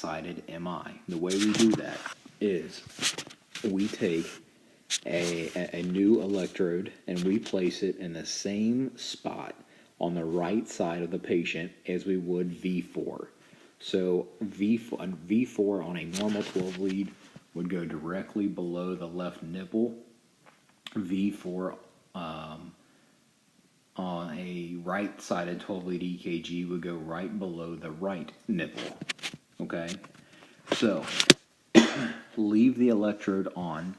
right-sided MI. The way we do that is we take a new electrode and we place it in the same spot on the right side of the patient as we would V4. So V4 on a normal 12 lead would go directly below the left nipple. V4 on a right-sided 12-lead EKG would go right below the right nipple. Okay? So, leave the electrode on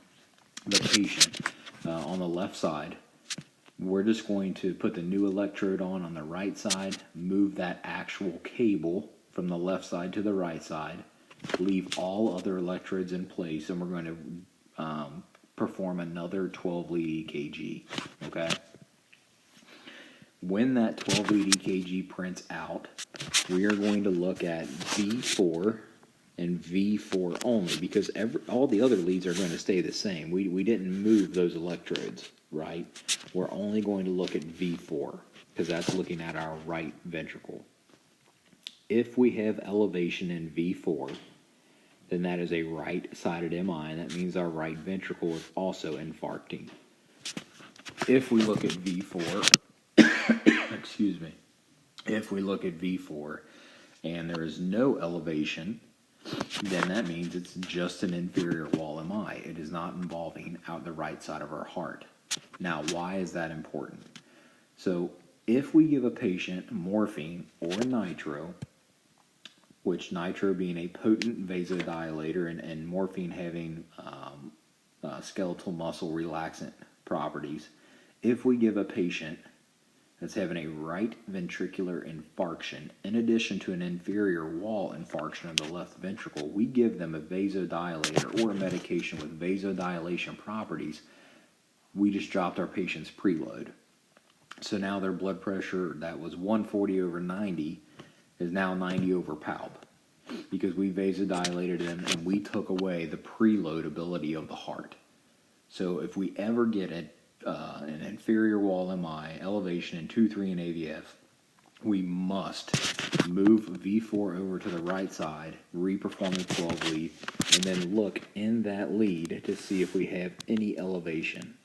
the patient on the left side. We're just going to put the new electrode on the right side, move that actual cable from the left side to the right side, leave all other electrodes in place, and we're going to perform another 12-lead EKG. Okay? When that 12-lead EKG prints out, we are going to look at V4 and V4 only, because all the other leads are going to stay the same. We didn't move those electrodes, right? We're only going to look at V4, because that's looking at our right ventricle. If we have elevation in V4, then that is a right-sided MI, and that means our right ventricle is also infarcting. If we look at V4, excuse me, if we look at V4 and there is no elevation, then that means it's just an inferior wall MI. It is not involving out the right side of our heart. Now, why is that important? So, if we give a patient morphine or nitro, which nitro being a potent vasodilator and morphine having skeletal muscle relaxant properties, if we give a patient that's having a right ventricular infarction, in addition to an inferior wall infarction of the left ventricle, we give them a vasodilator or a medication with vasodilation properties, we just dropped our patient's preload. So now their blood pressure that was 140/90 is now 90/palp, because we vasodilated them and we took away the preload ability of the heart. So if we ever get an inferior wall MI, elevation in 2-3 and AVF, we must move V4 over to the right side, reperform the 12 lead, and then look in that lead to see if we have any elevation.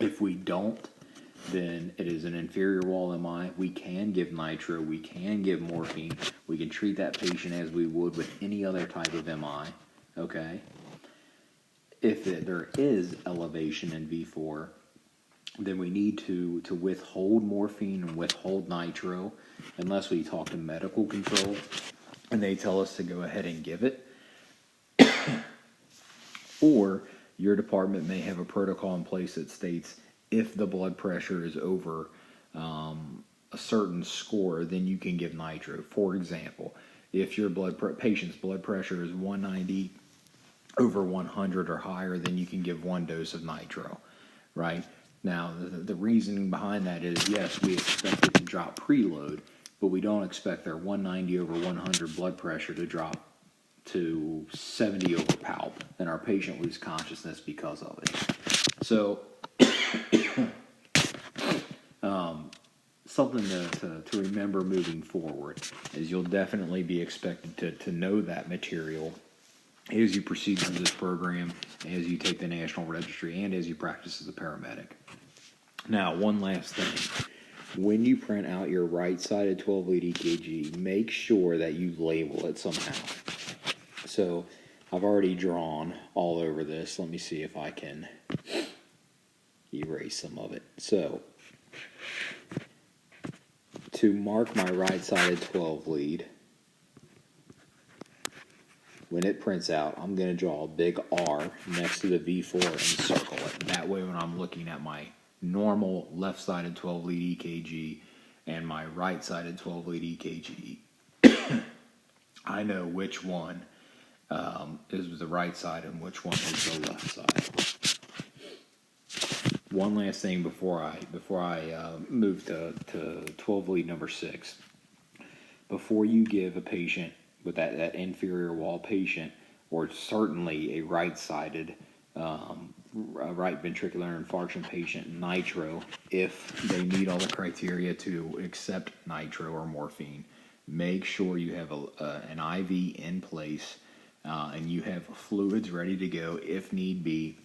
If we don't, then it is an inferior wall MI. We can give nitro, we can give morphine, we can treat that patient as we would with any other type of MI, okay? If there is elevation in V4, then we need to withhold morphine and withhold nitro unless we talk to medical control and they tell us to go ahead and give it. Or your department may have a protocol in place that states if the blood pressure is over a certain score, then you can give nitro. For example, if your patient's blood pressure is 190 over 100 or higher, then you can give one dose of nitro, right? Now, the reasoning behind that is, yes, we expect it to drop preload, but we don't expect their 190/100 blood pressure to drop to 70/palp, and our patient lose consciousness because of it. So, something to remember moving forward is you'll definitely be expected to know that material as you proceed through this program, as you take the National Registry, and as you practice as a paramedic. Now, one last thing. When you print out your right-sided 12-lead EKG, make sure that you label it somehow. So, I've already drawn all over this. Let me see if I can erase some of it. So, to mark my right-sided 12-lead, when it prints out, I'm going to draw a big R next to the V4 and circle it. That way, when I'm looking at my normal left-sided 12-lead EKG and my right-sided 12-lead EKG, I know which one is the right side and which one is the left side. One last thing before I move to 12-lead number 6. Before you give a patient with that inferior wall patient, or certainly a right-sided right ventricular infarction patient, nitro, if they meet all the criteria to accept nitro or morphine, make sure you have an IV in place and you have fluids ready to go if need be,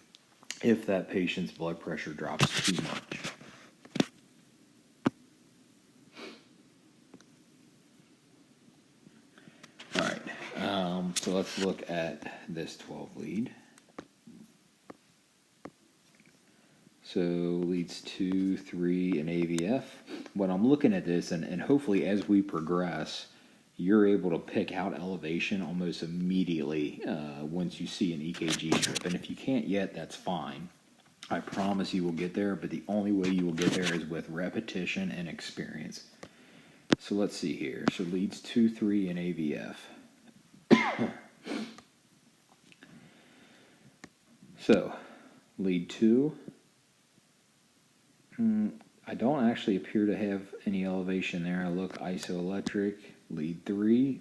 if that patient's blood pressure drops too much. All right, so let's look at this 12 lead. So leads 2, 3, and AVF. When I'm looking at this, and hopefully as we progress, you're able to pick out elevation almost immediately once you see an EKG strip. And if you can't yet, that's fine. I promise you will get there, but the only way you will get there is with repetition and experience. So let's see here. So leads 2, 3, and AVF. So lead 2. I don't actually appear to have any elevation there. I look isoelectric. Lead 3.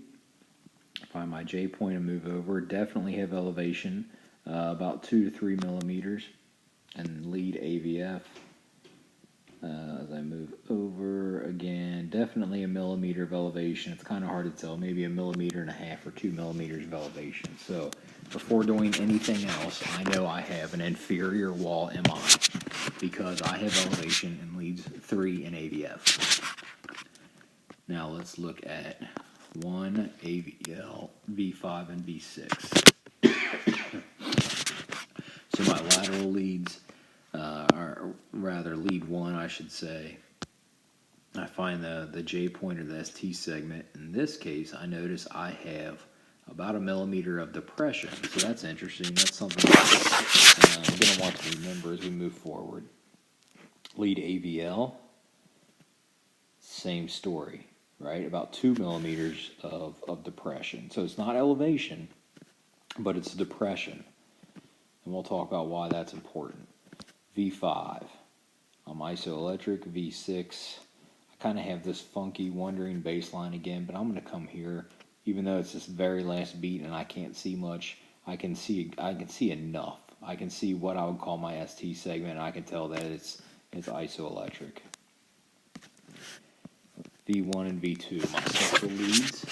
Find my J point and move over. Definitely have elevation, about 2 to 3 millimeters. And lead AVF. As I move over again, definitely a millimeter of elevation. It's kind of hard to tell, maybe 1.5 millimeters or 2 millimeters of elevation. So before doing anything else, I know I have an inferior wall MI because I have elevation in leads 3 and AVF. Now let's look at 1 AVL, V5, and V6. So my lateral leads, or rather lead 1, I should say, I find the J point or the ST segment. In this case, I notice I have about 1 millimeter of depression. So that's interesting. That's something that I'm going to want to remember as we move forward. Lead AVL, same story, right? About 2 millimeters of depression. So it's not elevation, but it's depression. And we'll talk about why that's important. V5, I'm isoelectric. V6, I kind of have this funky wandering baseline again, but I'm going to come here, even though it's this very last beat and I can't see much, I can see enough. I can see what I would call my ST segment, and I can tell that it's isoelectric. V1 and V2, my central leads.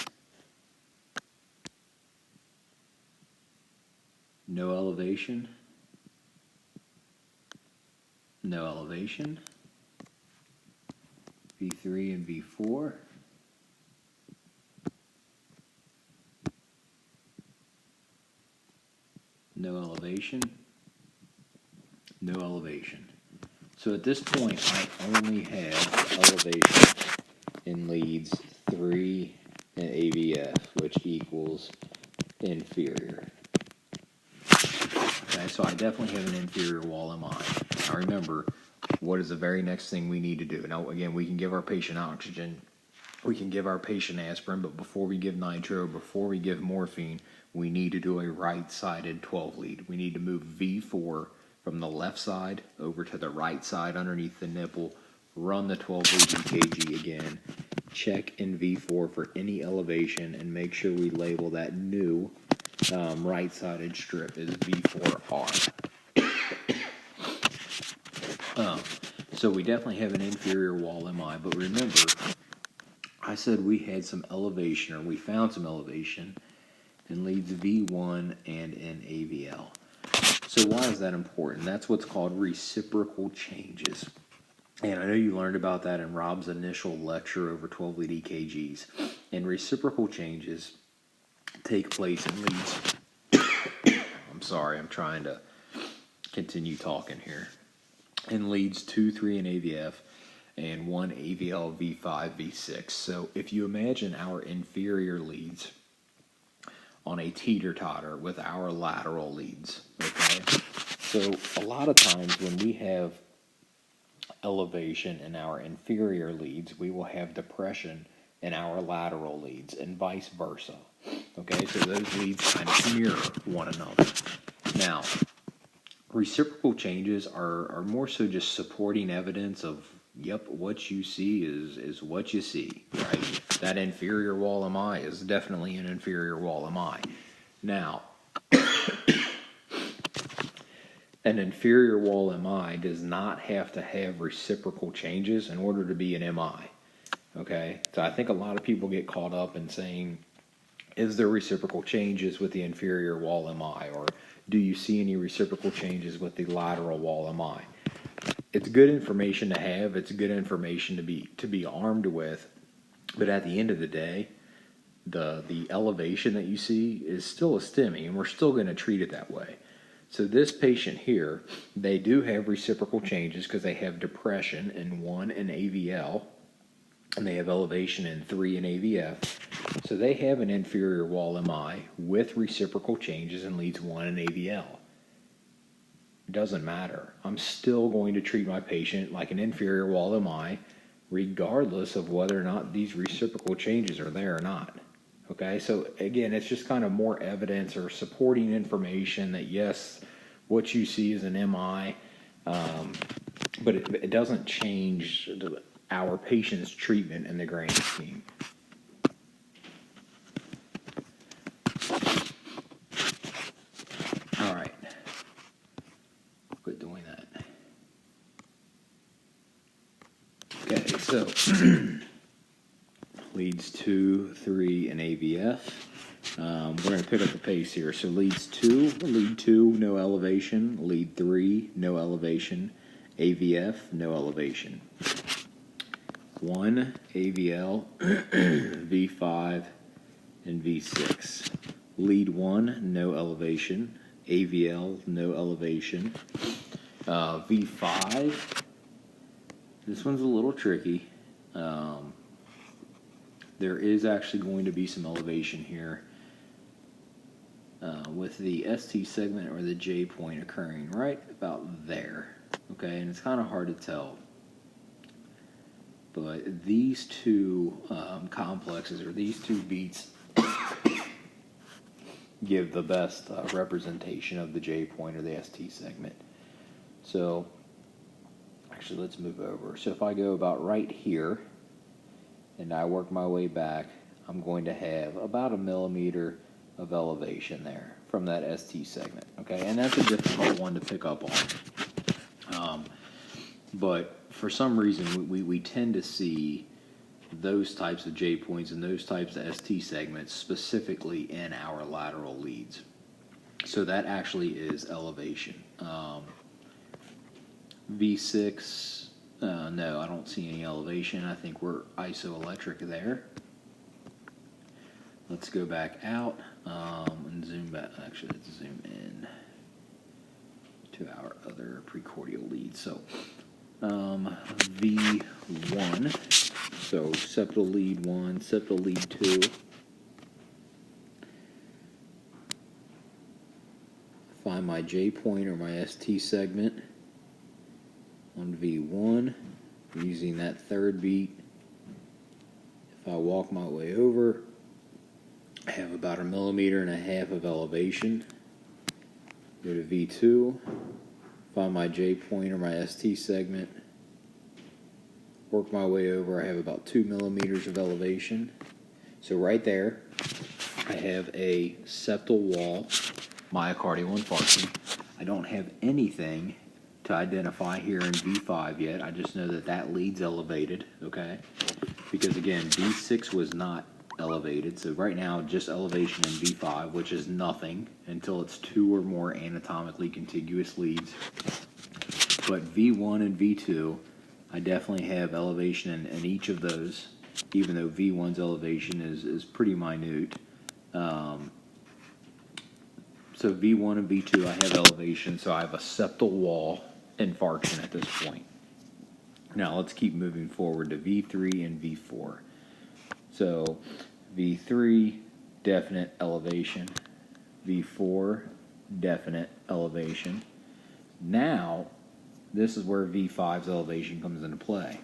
No elevation. No elevation. V3 and V4. No elevation. No elevation. So at this point, I only have elevation in leads 3 and AVF, which equals inferior. Okay, so I definitely have an inferior wall MI. Now remember, what is the very next thing we need to do? Now again, we can give our patient oxygen, we can give our patient aspirin, but before we give nitro, before we give morphine, we need to do a right-sided 12 lead. We need to move V4 from the left side over to the right side underneath the nipple, run the 12 lead EKG again, check in V4 for any elevation, and make sure we label that new right-sided strip as V4R. So we definitely have an inferior wall MI, but remember, I said we had some elevation, or we found some elevation in leads V1 and in AVL. So why is that important? That's what's called reciprocal changes. And I know you learned about that in Rob's initial lecture over 12 lead EKGs. And reciprocal changes take place in leads. I'm sorry, I'm trying to continue talking here. In leads 2, 3, and AVF, and 1 AVL, V5, V6. So if you imagine our inferior leads on a teeter-totter with our lateral leads, okay? So a lot of times when we have elevation in our inferior leads, we will have depression in our lateral leads, and vice versa. Okay, so those leads kind of mirror one another. Now, reciprocal changes are more so just supporting evidence of, yep, what you see is what you see, right? That inferior wall MI is definitely an inferior wall MI. Now, an inferior wall MI does not have to have reciprocal changes in order to be an MI. Okay, so I think a lot of people get caught up in saying, is there reciprocal changes with the inferior wall MI, or do you see any reciprocal changes with the lateral wall MI? It's good information to have. It's good information to be armed with. But at the end of the day, the elevation that you see is still a STEMI, and we're still going to treat it that way. So this patient here, they do have reciprocal changes because they have depression in 1 in AVL, and they have elevation in 3 in AVF. So they have an inferior wall MI with reciprocal changes in leads 1 in AVL. It doesn't matter. I'm still going to treat my patient like an inferior wall MI, regardless of whether or not these reciprocal changes are there or not. Okay, so again, it's just kind of more evidence or supporting information that yes, what you see is an MI, but it doesn't change our patient's treatment in the grand scheme. All right, quit doing that. Okay, so leads 2, 3, and AVF. We're going to pick up the pace here. So lead 2, no elevation. Lead 3, no elevation. AVF, no elevation. 1, AVL, V5, and V6. Lead 1, no elevation. AVL, no elevation. V5, this one's a little tricky. There is actually going to be some elevation here with the ST segment or the J point occurring right about there. Okay, and it's kind of hard to tell. But these two complexes, or these two beats, give the best representation of the J point or the ST segment. So, actually, let's move over. So if I go about right here, and I work my way back, I'm going to have about 1 millimeter of elevation there from that ST segment, okay? And that's a difficult one to pick up on. But for some reason, we tend to see those types of J points and those types of ST segments specifically in our lateral leads. So that actually is elevation. V6, no, I don't see any elevation. I think we're isoelectric there. Let's go back out and zoom back. Actually, let's zoom in to our other precordial lead. So V1, so septal lead 1, septal lead 2. Find my J point or my ST segment on V1 using that third beat. If I walk my way over, I have about 1.5 millimeters of elevation. Go to V2, find my J point or my ST segment, work my way over, I have about 2 millimeters of elevation. So right there, I have a septal wall myocardial infarction. I don't have anything to identify here in V5 yet. I just know that that lead's elevated, okay? Because again, V6 was not elevated, so right now just elevation in V5, which is nothing until it's 2 or more anatomically contiguous leads. But V1 and V2, I definitely have elevation in each of those, even though V1's elevation is pretty minute. So V1 and V2, I have elevation, so I have a septal wall infarction at this point. Now let's keep moving forward to V3 and V4. So V3, definite elevation. V4, definite elevation. Now, this is where V5's elevation comes into play.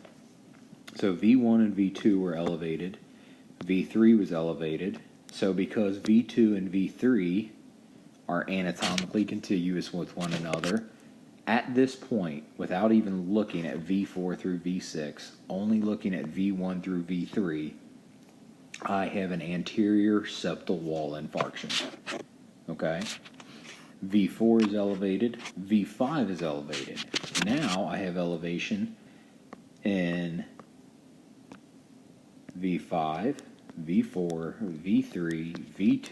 So V1 and V2 were elevated. V3 was elevated. So because V2 and V3 are anatomically contiguous with one another, at this point, without even looking at V4 through V6, only looking at V1 through V3, I have an anterior septal wall infarction. Okay? V4 is elevated. V5 is elevated. Now I have elevation in V5, V4, V3, V2.